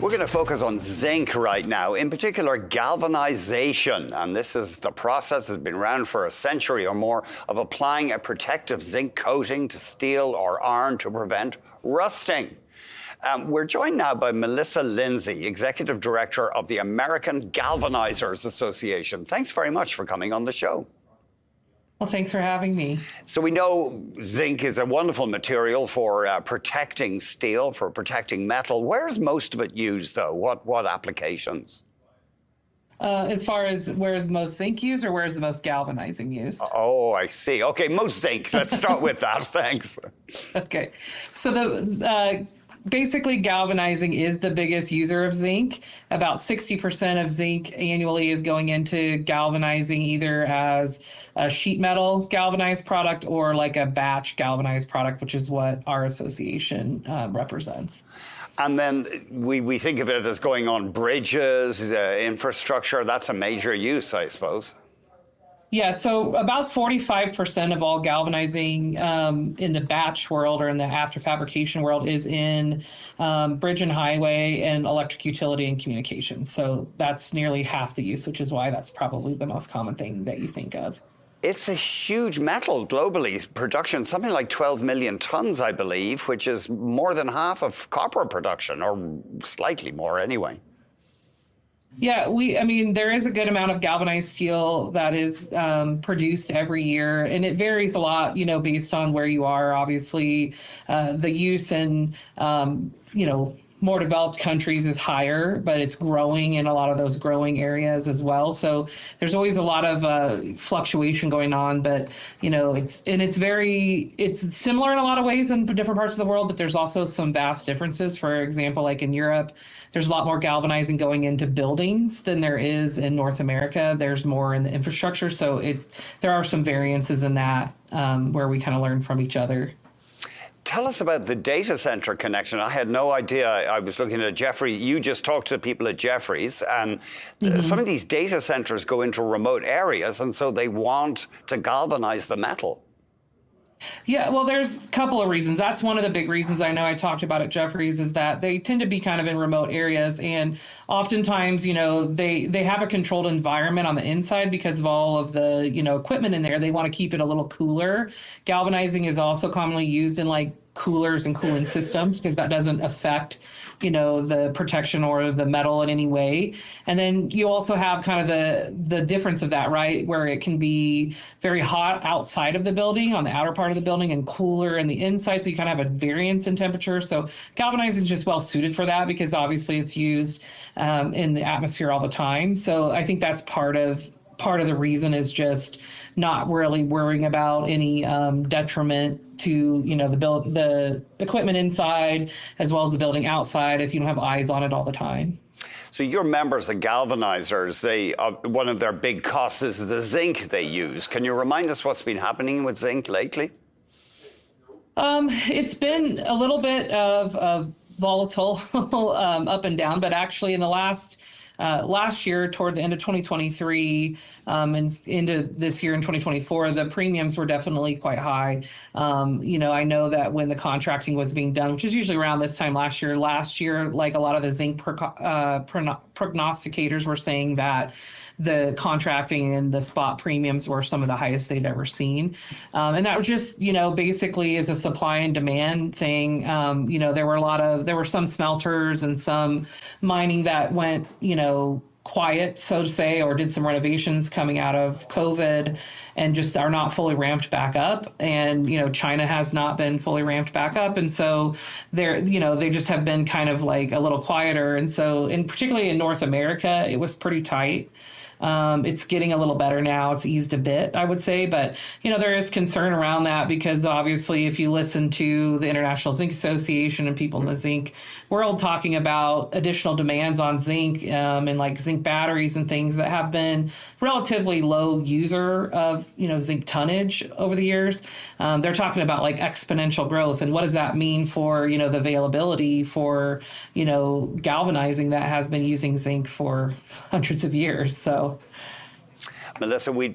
We're going to focus on zinc right now, in particular galvanization. And this is the process that's been around for a century or more of applying a protective zinc coating to steel or iron to prevent rusting. We're joined now by Melissa Lindsley, Executive Director of the American Galvanizers Association. Thanks very much for coming on the show. Well, thanks for having me. So we know zinc is a wonderful material for protecting steel, for protecting metal. Where's most of it used, though? What applications? As far as where's the most zinc used or where's the most galvanizing used? Oh, I see. Okay, most zinc. Let's start with that. Thanks. Okay. So basically, galvanizing is the biggest user of zinc. About 60% of zinc annually is going into galvanizing, either as a sheet metal galvanized product or like a batch galvanized product, which is what our association represents. And then we think of it as going on bridges, infrastructure. That's a major use, I suppose. Yeah, so about 45% of all galvanizing in the batch world or in the after fabrication world is in bridge and highway and electric utility and communication. So that's nearly half the use, which is why that's probably the most common thing that you think of. It's a huge metal globally. Production, something like 12 million tons, I believe, which is more than half of copper production, or slightly more anyway. Yeah, I mean, there is a good amount of galvanized steel that is produced every year, and it varies a lot, based on where you are. Obviously, the use in, more developed countries is higher, but it's growing in a lot of those growing areas as well. So there's always a lot of fluctuation going on, but it's similar in a lot of ways in different parts of the world, but there's also some vast differences. For example, like in Europe, there's a lot more galvanizing going into buildings than there is in North America. There's more in the infrastructure. So there are some variances in that where we kind of learn from each other. Tell us about the data center connection. I had no idea. I was looking at Jeffrey. You just talked to the people at Jeffries, and some of these data centers go into remote areas, and so they want to galvanize the metal. Yeah, well, there's a couple of reasons. That's one of the big reasons I know I talked about at Jeffries is that they tend to be kind of in remote areas. And oftentimes, they have a controlled environment on the inside because of all of the, equipment in there. They want to keep it a little cooler. Galvanizing is also commonly used in like coolers and cooling systems because that doesn't affect, the protection or the metal in any way. And then you also have kind of the difference of that, right? Where it can be very hot outside of the building on the outer part of the building and cooler in the inside. So you kind of have a variance in temperature. So galvanizing is just well suited for that because obviously it's used in the atmosphere all the time. So I think that's part of the reason is just not really worrying about any detriment to the equipment inside as well as the building outside if you don't have eyes on it all the time. So your members, the galvanizers, one of their big costs is the zinc they use. Can you remind us what's been happening with zinc lately? It's been a little bit of volatile up and down, but actually in the last year, toward the end of 2023 and into this year in 2024, the premiums were definitely quite high. I know that when the contracting was being done, which is usually around this time last year, like a lot of the zinc prognosticators were saying that the contracting and the spot premiums were some of the highest they'd ever seen. And that was just, basically is a supply and demand thing. There were some smelters and some mining that went, quiet, so to say, or did some renovations coming out of COVID and just are not fully ramped back up. And, China has not been fully ramped back up. And so they just have been kind of like a little quieter. And so, and particularly in North America, it was pretty tight. It's getting a little better now. It's eased a bit, I would say. But, there is concern around that because obviously if you listen to the International Zinc Association and people in the zinc world talking about additional demands on zinc and like zinc batteries and things that have been relatively low user of, zinc tonnage over the years, they're talking about like exponential growth. And what does that mean for, the availability for, galvanizing that has been using zinc for hundreds of years? So, Melissa, we